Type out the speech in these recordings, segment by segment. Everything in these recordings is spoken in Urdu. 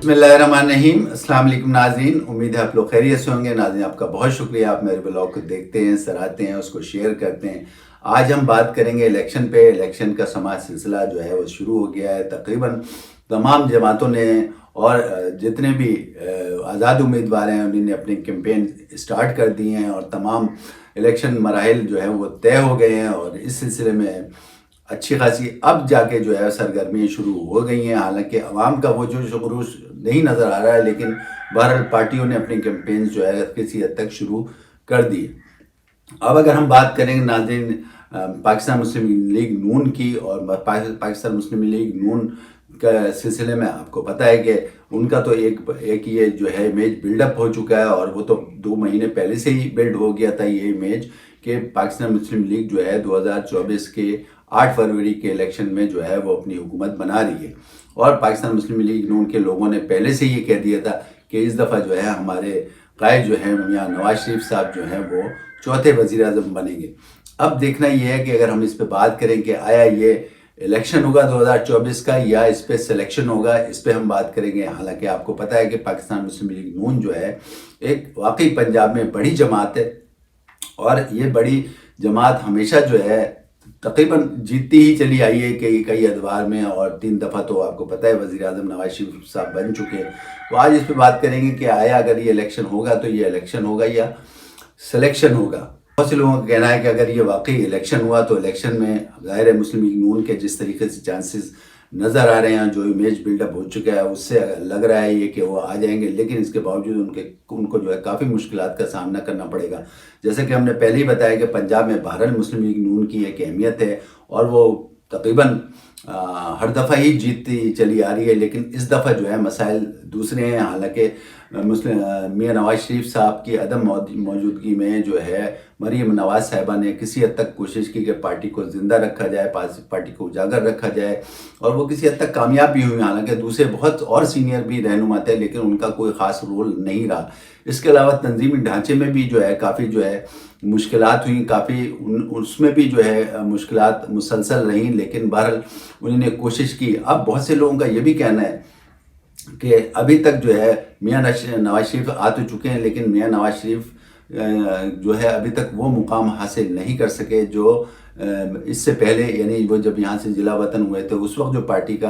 بسم اللہ الرحمن الرحیم۔ السلام علیکم ناظرین، امید ہے آپ لوگ خیریت سے ہوں گے۔ ناظرین آپ کا بہت شکریہ، آپ میرے بلاگ کو دیکھتے ہیں، سراہتے ہیں، اس کو شیئر کرتے ہیں۔ آج ہم بات کریں گے الیکشن پہ۔ الیکشن کا سماج سلسلہ جو ہے وہ شروع ہو گیا ہے۔ تقریباً تمام جماعتوں نے اور جتنے بھی آزاد امیدوار ہیں انہوں نے اپنی کیمپین اسٹارٹ کر دی ہیں اور تمام الیکشن مراحل جو ہیں وہ طے ہو گئے ہیں، اور اس سلسلے میں اچھی خاصی اب جا کے جو ہے سرگرمیاں شروع ہو گئی ہیں۔ حالانکہ عوام کا وہ جو خروش نہیں نظر آ رہا ہے، لیکن بہرحال پارٹیوں نے اپنی کیمپینز جو ہے کسی حد تک شروع کر دی۔ اب اگر ہم بات کریں ناظرین پاکستان مسلم لیگ نون کی، اور پاکستان مسلم لیگ نون کا سلسلے میں آپ کو پتہ ہے کہ ان کا تو ایک یہ جو ہے امیج بلڈ اپ ہو چکا ہے، اور وہ تو 2 مہینے پہلے سے ہی بلڈ ہو گیا تھا یہ امیج کہ پاکستان مسلم لیگ جو ہے 2024 کے 8 فروری کے الیکشن میں جو ہے وہ اپنی حکومت بنا رہی ہے۔ اور پاکستان مسلم لیگ نون کے لوگوں نے پہلے سے یہ کہہ دیا تھا کہ اس دفعہ جو ہے ہمارے قائد جو ہیں میاں نواز شریف صاحب جو ہیں وہ چوتھے وزیر اعظم بنیں گے۔ اب دیکھنا یہ ہے کہ اگر ہم اس پہ بات کریں کہ آیا یہ الیکشن ہوگا 2024 کا یا اس پہ سلیکشن ہوگا، اس پہ ہم بات کریں گے۔ حالانکہ آپ کو پتہ ہے کہ پاکستان مسلم لیگ نون جو ہے ایک واقعی پنجاب میں بڑی جماعت ہے، اور یہ بڑی جماعت ہمیشہ جو ہے تقریباً جیتتی ہی چلی آئی ہے کئی ادوار میں، اور 3 دفعہ تو آپ کو پتہ ہے وزیر اعظم نواز شریف صاحب بن چکے ہیں۔ تو آج اس پہ بات کریں گے کہ آیا اگر یہ الیکشن ہوگا تو یہ الیکشن ہوگا یا سلیکشن ہوگا۔ بہت سے لوگوں کا کہنا ہے کہ اگر یہ واقعی الیکشن ہوا تو الیکشن میں ظاہر ہے مسلم لیگ نون کے جس طریقے سے چانسز نظر آ رہے ہیں، جو امیج بلڈ اپ ہو چکا ہے، اس سے لگ رہا ہے یہ کہ وہ آ جائیں گے، لیکن اس کے باوجود ان کو جو ہے کافی مشکلات کا سامنا کرنا پڑے گا۔ جیسے کہ ہم نے پہلے ہی بتایا کہ پنجاب میں بہرحال مسلم لیگ نون کی ایک اہمیت ہے، اور وہ تقریباً ہر دفعہ ہی جیتتی چلی آ رہی ہے، لیکن اس دفعہ جو ہے مسائل دوسرے ہیں۔ حالانکہ میاں نواز شریف صاحب کی عدم موجودگی میں جو ہے مریم نواز صاحبہ نے کسی حد تک کوشش کی کہ پارٹی کو زندہ رکھا جائے، پارٹی کو اجاگر رکھا جائے، اور وہ کسی حد تک کامیاب بھی ہوئی۔ حالانکہ دوسرے بہت اور سینئر بھی رہنما تھے، لیکن ان کا کوئی خاص رول نہیں رہا۔ اس کے علاوہ تنظیمی ڈھانچے میں بھی جو ہے کافی جو ہے مشکلات ہوئیں، کافی اس میں بھی جو ہے مشکلات مسلسل رہیں، لیکن بہرحال انہوں نے کوشش کی۔ اب بہت سے لوگوں کا یہ بھی کہنا ہے کہ ابھی تک جو ہے میاں نواز شریف آ تو چکے ہیں، لیکن میاں نواز شریف جو ہے ابھی تک وہ مقام حاصل نہیں کر سکے جو اس سے پہلے، یعنی وہ جب یہاں سے ضلع وطن ہوئے تھے اس وقت جو پارٹی کا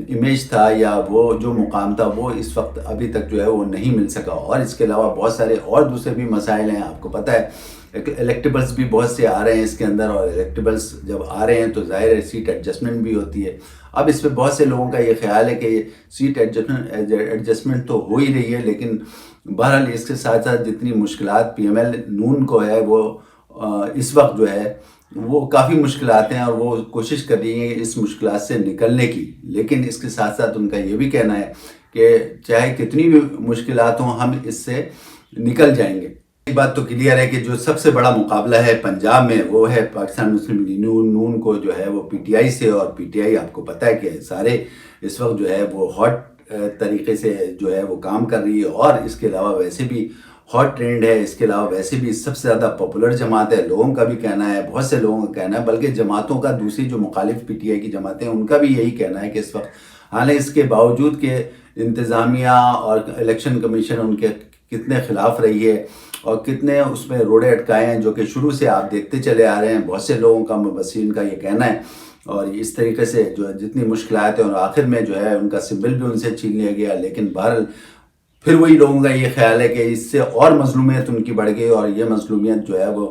امیج تھا یا وہ جو مقام تھا وہ اس وقت ابھی تک جو ہے وہ نہیں مل سکا۔ اور اس کے علاوہ بہت سارے اور دوسرے بھی مسائل ہیں۔ آپ کو پتہ ہے الیکٹیبلز بھی بہت سے آ رہے ہیں اس کے اندر، اور الیکٹیبلز جب آ رہے ہیں تو ظاہر ہے سیٹ ایڈجسٹمنٹ بھی ہوتی ہے۔ اب اس پہ بہت سے لوگوں کا یہ خیال ہے کہ سیٹ ایڈجسٹمنٹ تو ہو ہی رہی ہے، لیکن بہرحال اس کے ساتھ ساتھ جتنی مشکلات پی ایم ایل نون کو ہے وہ اس وقت جو ہے وہ کافی مشکلات ہیں، اور وہ کوشش کر رہی ہیں اس مشکلات سے نکلنے کی۔ لیکن اس کے ساتھ ساتھ ان کا یہ بھی کہنا ہے کہ چاہے کتنی بھی مشکلات ہوں ہم اس سے نکل جائیں گے۔ ایک بات تو کلیئر ہے کہ جو سب سے بڑا مقابلہ ہے پنجاب میں وہ ہے پاکستان مسلم لیگ نون کو جو ہے وہ پی ٹی آئی سے، اور پی ٹی آئی آپ کو پتہ ہے کہ سارے اس وقت جو ہے وہ ہاٹ طریقے سے جو ہے وہ کام کر رہی ہے، اور اس کے علاوہ ویسے بھی ہاٹ ٹرینڈ ہے۔ اس کے علاوہ ویسے بھی سب سے زیادہ پاپولر جماعت ہے، لوگوں کا بھی کہنا ہے، بہت سے لوگوں کا کہنا ہے، بلکہ جماعتوں کا دوسری جو مخالف پی ٹی آئی کی جماعتیں ہیں ان کا بھی یہی کہنا ہے کہ اس وقت حالانکہ اس کے باوجود کہ انتظامیہ اور الیکشن کمیشن ان کے کتنے خلاف رہی ہے اور کتنے اس میں روڑے اٹکائے ہیں، جو کہ شروع سے آپ دیکھتے چلے آ رہے ہیں، بہت سے لوگوں کا مبصرین کا یہ کہنا ہے، اور اس طریقے سے جو جتنی مشکلات ہیں، اور آخر میں جو ہے ان کا سمبل بھی ان سے چھین لیا گیا، لیکن بہرحال پھر وہی لوگوں کا یہ خیال ہے کہ اس سے اور مظلومیت ان کی بڑھ گئی، اور یہ مظلومیت جو ہے وہ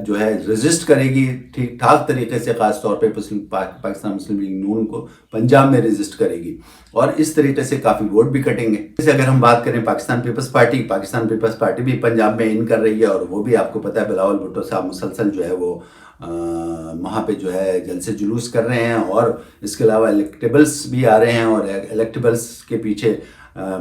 جو ہے ریزسٹ کرے گی ٹھیک ٹھاک طریقے سے، خاص طور پہ پاکستان مسلم لیگ نون کو پنجاب میں ریزسٹ کرے گی، اور اس طریقے سے کافی ووٹ بھی کٹیں گے۔ جیسے اگر ہم بات کریں پاکستان پیپلز پارٹی بھی پنجاب میں ان کر رہی ہے، اور وہ بھی آپ کو پتہ ہے بلاول بھٹو صاحب مسلسل جو ہے وہ وہاں پہ جو ہے جلسے جلوس کر رہے ہیں، اور اس کے علاوہ الیکٹیبلز بھی آ رہے ہیں، اور الیکٹیبلز کے پیچھے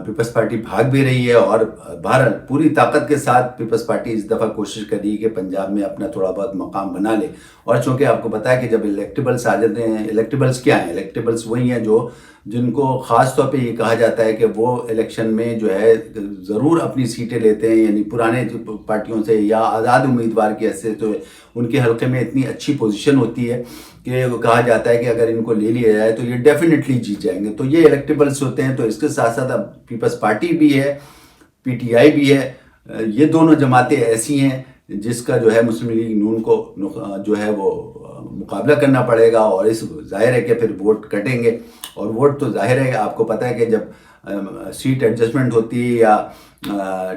پیپلز پارٹی بھاگ بھی رہی ہے، اور بہرحال پوری طاقت کے ساتھ پیپلز پارٹی اس دفعہ کوشش کر رہی ہے کہ پنجاب میں اپنا تھوڑا بہت مقام بنا لے۔ اور چونکہ آپ کو پتہ ہے کہ جب الیکٹیبلز آ جاتے ہیں، الیکٹیبلز کیا ہیں؟ الیکٹیبلز وہی ہیں جو جن کو خاص طور پہ یہ کہا جاتا ہے کہ وہ الیکشن میں جو ہے ضرور اپنی سیٹیں لیتے ہیں، یعنی پرانے پارٹیوں سے یا آزاد امیدوار کی حیثیت سے ان کے حلقے میں اتنی اچھی پوزیشن ہوتی ہے کہ کہا جاتا ہے کہ اگر ان کو لے لیا جائے تو یہ ڈیفینیٹلی جیت جائیں گے. تو یہ الیکٹیبلس ہوتے ہیں. تو اس کے ساتھ ساتھ اب پیپلز پارٹی بھی ہے، پی ٹی آئی بھی ہے. یہ دونوں جماعتیں ایسی ہیں جس کا جو ہے مسلم لیگ نون کو جو ہے وہ مقابلہ کرنا پڑے گا، اور اس ظاہر ہے کہ پھر ووٹ کٹیں گے. اور ووٹ تو ظاہر ہے، آپ کو پتہ ہے کہ جب سیٹ ایڈجسٹمنٹ ہوتی ہے یا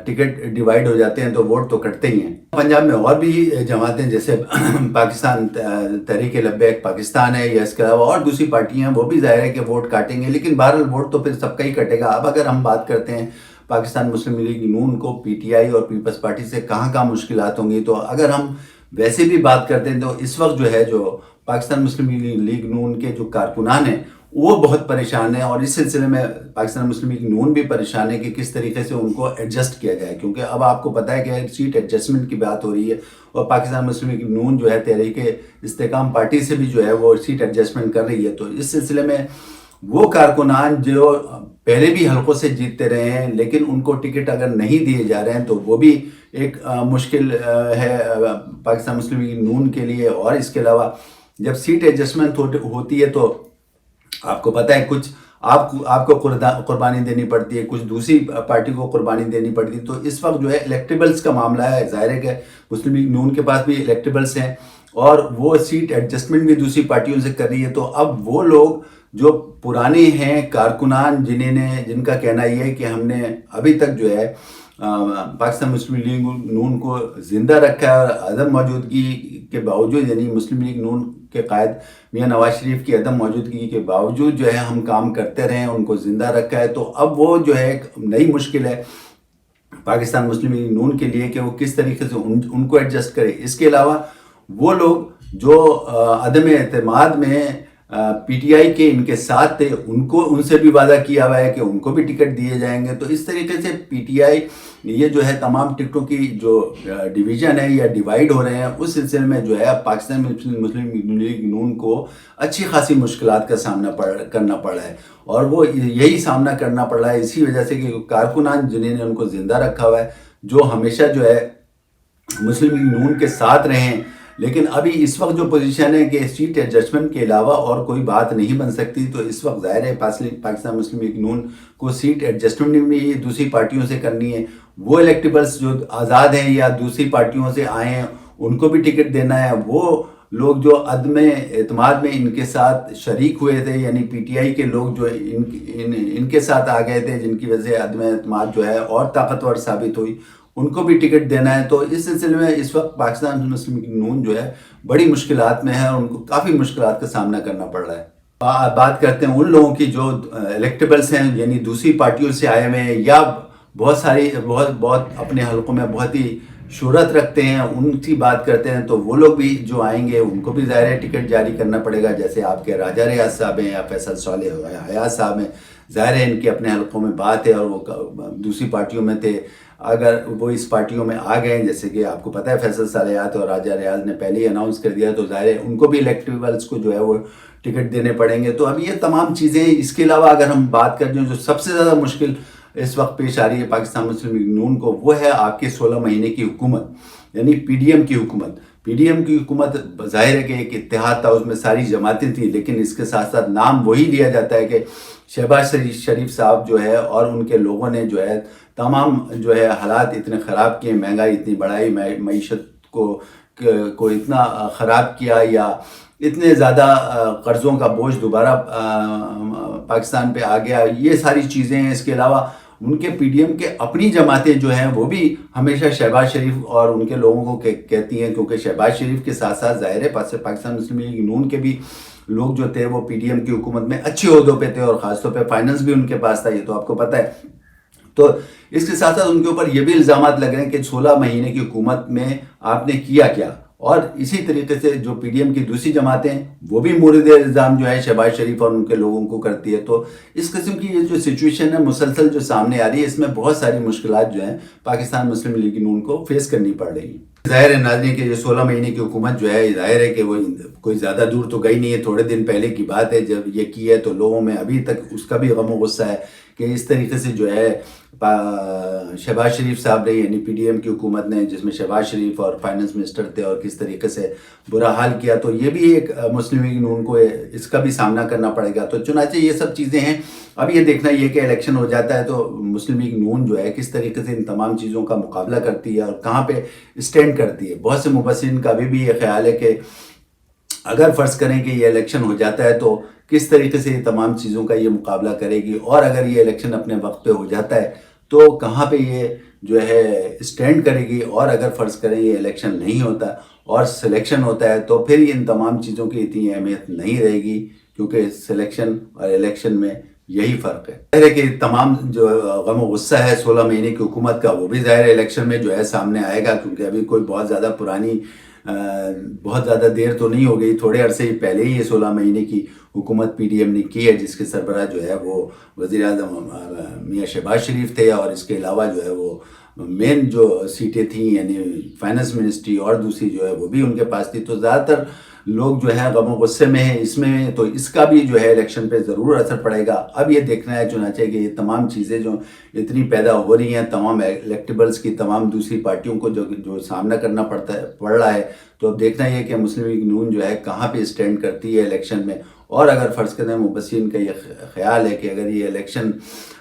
ٹکٹ ڈیوائیڈ ہو جاتے ہیں تو ووٹ تو کٹتے ہی ہیں. پنجاب میں اور بھی جماعتیں جیسے پاکستان تحریک لبیک پاکستان ہے، یا اس کے علاوہ اور دوسری پارٹیاں ہیں، وہ بھی ظاہر ہے کہ ووٹ کاٹیں گے. لیکن بہرحال ووٹ تو پھر سب کا ہی کٹے گا. اب اگر ہم بات کرتے ہیں پاکستان مسلم لیگ نون کو پی ٹی آئی اور پیپلز پارٹی سے کہاں مشکلات ہوں گی، تو اگر ہم ویسے بھی بات کرتے ہیں تو اس وقت جو ہے جو پاکستان مسلم لیگ نون کے جو کارکنان ہیں وہ بہت پریشان ہیں. اور اس سلسلے میں پاکستان مسلم لیگ نون بھی پریشان ہے کہ کس طریقے سے ان کو ایڈجسٹ کیا جائے، کیونکہ اب آپ کو پتہ ہے کہ سیٹ ایڈجسٹمنٹ کی بات ہو رہی ہے، اور پاکستان مسلم لیگ نون جو ہے تحریک استحکام پارٹی سے بھی جو ہے وہ سیٹ ایڈجسٹمنٹ کر رہی ہے. تو اس سلسلے میں وہ کارکنان جو پہلے بھی حلقوں سے جیتتے رہے ہیں لیکن ان کو ٹکٹ اگر نہیں دیے جا رہے ہیں تو وہ بھی ایک مشکل ہے پاکستان مسلم لیگ نون کے لیے. اور اس کے علاوہ جب سیٹ ایڈجسٹمنٹ ہوتی ہے تو آپ کو پتہ ہے کچھ آپ کو قربانی دینی پڑتی ہے، کچھ دوسری پارٹی کو قربانی دینی پڑتی ہے. تو اس وقت جو ہے الیکٹیبلز کا معاملہ ہے. ظاہر ہے کہ مسلم لیگ نون کے پاس بھی الیکٹیبلز ہیں اور وہ سیٹ ایڈجسٹمنٹ بھی دوسری پارٹیوں سے کر رہی ہے. تو اب وہ لوگ جو پرانے ہیں کارکنان جن کا کہنا یہ ہے کہ ہم نے ابھی تک جو ہے پاکستان مسلم لیگ نون کو زندہ رکھا ہے، اور عدم موجودگی کے باوجود، یعنی مسلم لیگ نون کے قائد میاں نواز شریف کی عدم موجودگی کے باوجود جو ہے ہم کام کرتے رہے ہیں، ان کو زندہ رکھا ہے. تو اب وہ جو ہے ایک نئی مشکل ہے پاکستان مسلم لیگ نون کے لیے کہ وہ کس طریقے سے ان کو ایڈجسٹ کرے. اس کے علاوہ وہ لوگ جو عدم اعتماد میں پی ٹی آئی کے ان کے ساتھ تھے، ان سے بھی وعدہ کیا ہوا ہے کہ ان کو بھی ٹکٹ دیے جائیں گے. تو اس طریقے سے پی ٹی آئی یہ جو ہے تمام ٹکٹوں کی جو ڈویژن ہے یا ڈیوائیڈ ہو رہے ہیں، اس سلسلے میں جو ہے پاکستان مسلم لیگ نون کو اچھی خاصی مشکلات کا سامنا کرنا پڑا ہے. اور وہ یہی سامنا کرنا پڑ رہا ہے اسی وجہ سے کہ کارکنان جنہیں نے ان کو زندہ رکھا ہوا ہے، جو ہمیشہ جو ہے مسلم لیگ نون کے ساتھ رہے ہیں. لیکن ابھی اس وقت جو پوزیشن ہے کہ سیٹ ایڈجسٹمنٹ کے علاوہ اور کوئی بات نہیں بن سکتی، تو اس وقت ظاہر ہے پاکستان مسلم لیگ نون کو سیٹ ایڈجسٹمنٹ بھی دوسری پارٹیوں سے کرنی ہے. وہ الیکٹیبلز جو آزاد ہیں یا دوسری پارٹیوں سے آئے ہیں ان کو بھی ٹکٹ دینا ہے. وہ لوگ جو عدم اعتماد میں ان کے ساتھ شریک ہوئے تھے، یعنی پی ٹی آئی کے لوگ جو ان کے ساتھ آ گئے تھے، جن کی وجہ سے عدم اعتماد جو ہے اور طاقتور ثابت ہوئی، ان کو بھی ٹکٹ دینا ہے. تو اس سلسلے میں اس وقت پاکستان مسلم لیگ نون جو ہے بڑی مشکلات میں ہے، اور ان کو کافی مشکلات کا سامنا کرنا پڑ رہا ہے. بات کرتے ہیں ان لوگوں کی جو الیکٹیبلز ہیں، یعنی دوسری پارٹیوں سے آئے ہوئے ہیں یا بہت اپنے حلقوں میں بہت ہی شہرت رکھتے ہیں، ان کی بات کرتے ہیں. تو وہ لوگ بھی جو آئیں گے ان کو بھی ظاہر ہے ٹکٹ جاری کرنا پڑے گا. جیسے آپ کے راجہ ریاض صاحب ہیں یا فیصل صالح حیات صاحب ہیں، ظاہر ہے ان کے اپنے حلقوں میں بات ہے اور وہ دوسری پارٹیوں میں تھے. اگر وہ اس پارٹیوں میں آ گئے، جیسے کہ آپ کو پتہ ہے فیصل صالحات اور راجہ ریاض نے پہلے ہی اناؤنس کر دیا، تو ظاہر ہے ان کو بھی الیکٹیبلز کو جو ہے وہ ٹکٹ دینے پڑیں گے. تو اب یہ تمام چیزیں، اس کے علاوہ اگر ہم بات کریں جو سب سے زیادہ مشکل اس وقت پیش آ رہی ہے پاکستان مسلم لیگ نون کو، وہ ہے آپ کے 16 مہینے کی حکومت، یعنی پی ڈی ایم کی حکومت. پی ڈی ایم کی حکومت ظاہر ہے کہ ایک اتحاد تھا، اس میں ساری جماعتیں تھیں، لیکن اس کے ساتھ ساتھ نام وہی لیا جاتا ہے کہ شہباز شریف صاحب جو ہے اور ان کے لوگوں نے جو ہے تمام جو ہے حالات اتنے خراب کیے، مہنگائی اتنی بڑھائی، معیشت کو اتنا خراب کیا، یا اتنے زیادہ قرضوں کا بوجھ دوبارہ پاکستان پہ آ گیا. یہ ساری چیزیں ہیں. اس کے علاوہ ان کے پی ڈی ایم کے اپنی جماعتیں جو ہیں وہ بھی ہمیشہ شہباز شریف اور ان کے لوگوں کو کہتی ہیں، کیونکہ شہباز شریف کے ساتھ ساتھ ظاہر ہے پاکستان مسلم لیگ نون کے بھی لوگ جو تھے وہ پی ڈی ایم کی حکومت میں اچھے عہدوں پہ تھے، اور خاص طور پہ فائننس بھی ان کے پاس تھا، یہ تو آپ کو پتہ ہے. تو اس کے ساتھ ساتھ ان کے اوپر یہ بھی الزامات لگ رہے ہیں کہ 16 مہینے کی حکومت میں آپ نے کیا کیا. اور اسی طریقے سے جو پی ڈی ایم کی دوسری جماعتیں وہ بھی مورد الزام جو ہے شہباز شریف اور ان کے لوگوں کو کرتی ہے. تو اس قسم کی یہ جو سچویشن ہے مسلسل جو سامنے آ رہی ہے، اس میں بہت ساری مشکلات جو ہیں پاکستان مسلم لیگ نون کو فیس کرنی پڑ رہی ہیں. ظاہر ہے ناظرین کہ یہ 16 مہینے کی حکومت جو ہے ظاہر ہے کہ وہ کوئی زیادہ دور تو گئی نہیں ہے، تھوڑے دن پہلے کی بات ہے جب یہ کی ہے، تو لوگوں میں ابھی تک اس کا بھی غم و غصہ ہے کہ اس طریقے سے جو ہے شہباز شریف صاحب نے یعنی پی ڈی ایم کی حکومت نے، جس میں شہباز شریف اور فائنانس منسٹر تھے، اور کس طریقے سے برا حال کیا، تو یہ بھی ایک مسلم لیگ نون کو اس کا بھی سامنا کرنا پڑے گا۔ تو چنانچہ یہ سب چیزیں ہیں، اب یہ دیکھنا یہ کہ الیکشن ہو جاتا ہے تو مسلم لیگ نون جو ہے کس طریقے سے ان تمام چیزوں کا مقابلہ کرتی ہے اور کہاں پہ اسٹینڈ کرتی ہے۔ بہت سے مبصرین کا ابھی بھی یہ خیال ہے کہ اگر فرض کریں کہ یہ الیکشن ہو جاتا ہے تو کس طریقے سے یہ تمام چیزوں کا یہ مقابلہ کرے گی، اور اگر یہ الیکشن اپنے وقت پہ ہو جاتا ہے تو کہاں پہ یہ جو ہے اسٹینڈ کرے گی، اور اگر فرض کریں یہ الیکشن نہیں ہوتا اور سلیکشن ہوتا ہے تو پھر ان تمام چیزوں کی اتنی اہمیت نہیں رہے گی، کیونکہ سلیکشن اور الیکشن میں یہی فرق ہے۔ ظاہر ہے کہ تمام جو غم و غصہ ہے 16 مہینے کی حکومت کا، وہ بھی ظاہر ہے الیکشن میں جو ہے سامنے آئے گا، کیونکہ ابھی کوئی بہت زیادہ دیر تو نہیں ہو گئی، تھوڑے عرصے ہی پہلے ہی یہ 16 مہینے کی حکومت پی ڈی ایم نے کی ہے، جس کے سربراہ جو ہے وہ وزیر اعظم میاں شہباز شریف تھے، اور اس کے علاوہ جو ہے وہ مین جو سیٹیں تھیں یعنی فائنانس منسٹری اور دوسری جو ہے وہ بھی ان کے پاس تھی، تو زیادہ تر لوگ جو ہے غم و غصے میں ہیں اس میں، تو اس کا بھی جو ہے الیکشن پہ ضرور اثر پڑے گا۔ اب یہ دیکھنا ہے چنانچہ کہ یہ tمام چیزیں جو اتنی پیدا ہو رہی ہیں، تمام الیکٹیبلز کی، تمام دوسری پارٹیوں کو جو سامنا کرنا پڑ رہا ہے، تو اب دیکھنا یہ کہ مسلم لیگ نون جو ہے کہاں پہ اسٹینڈ کرتی ہے الیکشن میں، اور اگر فرض کریں مبصرین کا یہ خیال ہے کہ اگر یہ الیکشن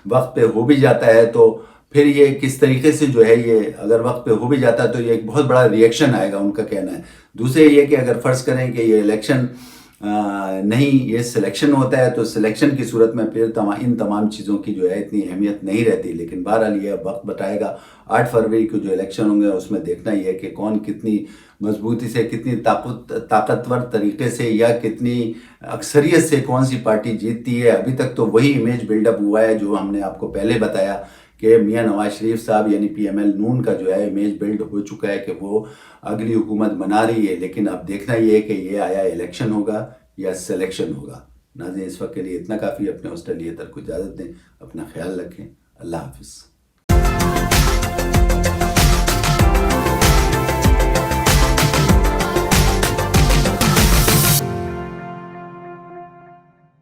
وقت پہ ہو بھی جاتا ہے تو پھر یہ کس طریقے سے جو ہے یہ اگر وقت پہ ہو بھی جاتا ہے تو یہ ایک بہت بڑا ریئیکشن آئے گا، ان کا کہنا ہے۔ دوسرے یہ کہ اگر فرض کریں کہ یہ الیکشن نہیں، یہ سلیکشن ہوتا ہے، تو سلیکشن کی صورت میں پھر ان تمام چیزوں کی جو ہے اتنی اہمیت نہیں رہتی، لیکن بہرحال یہ وقت بتائے گا۔ 8 فروری کو جو الیکشن ہوں گے اس میں دیکھنا یہ ہے کہ کون کتنی مضبوطی سے، کتنی طاقتور طریقے سے، یا کتنی اکثریت سے کون سی پارٹی جیتتی ہے۔ ابھی تک تو وہی امیج بلڈ اپ ہوا ہے جو ہم نے آپ کو پہلے بتایا کہ میاں نواز شریف صاحب یعنی پی ایم ایل نون کا جو ہے امیج بلڈ ہو چکا ہے کہ وہ اگلی حکومت بنا رہی ہے، لیکن اب دیکھنا یہ ہے کہ یہ آیا الیکشن ہوگا یا سلیکشن ہوگا۔ ناظرین اس وقت کے لیے اتنا کافی، اپنے ہوسٹ علی اطہر کو اجازت دیں، اپنا خیال رکھیں، اللہ حافظ۔